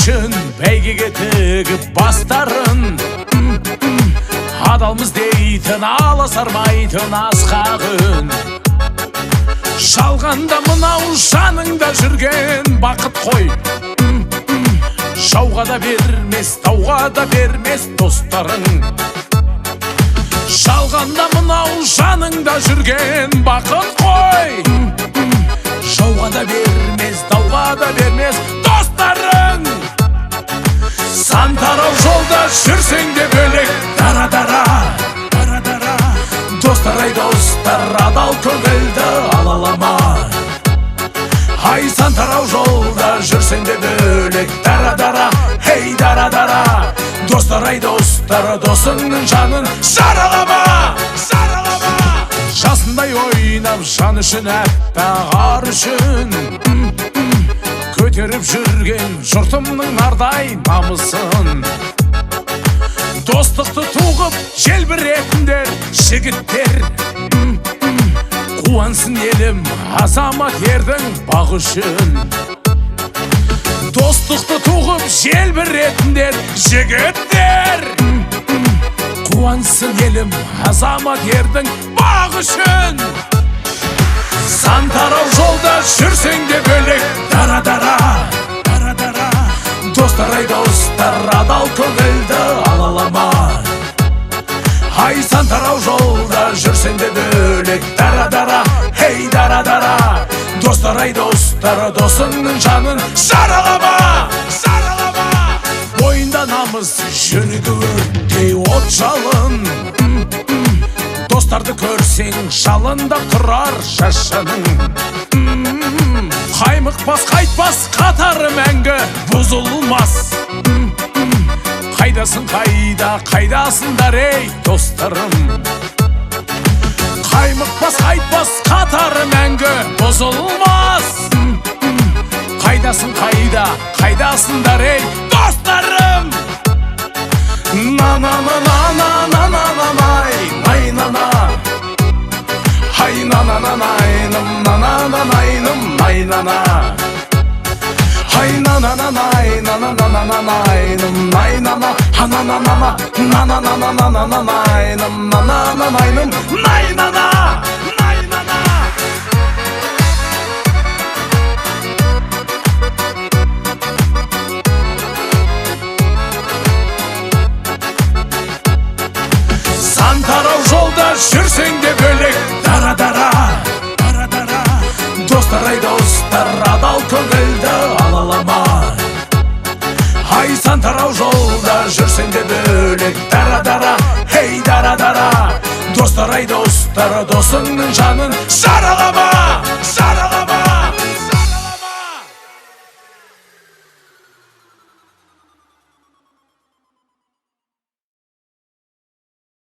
үшін бәйгеге тігіп бастарын, адалмыз дейтін аласармайтын асқағын. Жалғанда мынау жаныңда жүрген бақыт қой, жауға да бермес, тауға да бермес достарың. Жалғанда мынау жаныңда жүрген бақыт қой, жауға да бермес, тауға да бермес достарың. Сан тарау жолда жүрсең де бөлек дара-дара, достар ай достар, адал көңілді алалама. Ай сан тарау жолда жүрсең де бөлек дара-дара, хей дара-дара, достар ай достар, досыңның жанын жаралама. Жасындай ойнап жан үшін әппақ ар үшін, көтеріп жүрген жұртымның нардай намысын. Достықты туғып желбіретіндер жігіттер, қуансын елім азамат ердің бақ үшін. Достықты туғып желбіретіндер жігіттер, қуансын елім азамат ердің бақ үшін. Сан тарау жолда жүрсең де бөлек дара-дара, достар ай достар, адал көңілді алалама. Ай сан тарау жолда жүрсең де бөлек дара-дара, хей дара-дара, достар ай достар, досыңның жанын жаралама. Бойында намыс жүрегі өрттей от жалын, достарды көрсең жалында тұрар шашының. Қаймықпас қайтпас қатары мәңгі бұзылмас. Қайдасың қайда, қайдасыңдар ей достарым. Қаймықпас қайтпас қатары мәңгі бұзылмас. Қайдасың қайда, қайдасыңдар ей достарым. На-на-на-на-на-на-на-на-най, най-на-на. Хай на-на-на-найным, на-на-на-найным, най-на-на. Хай на-на-на-най, на-на-на-на-найным, най-на-на. Ха-на-на-на-на, на-на-на-на-на-на-найным, на-на-на-найным, най-на-на. Сан тарау жолда жүрсең де бөлек дара-дара, достар ай достар, адал көңілді алалама. Ай сан тарау жолда жүрсең де бөлек дара-дара, хей дара-дара, достар ай достар, досыңның жанын жаралама.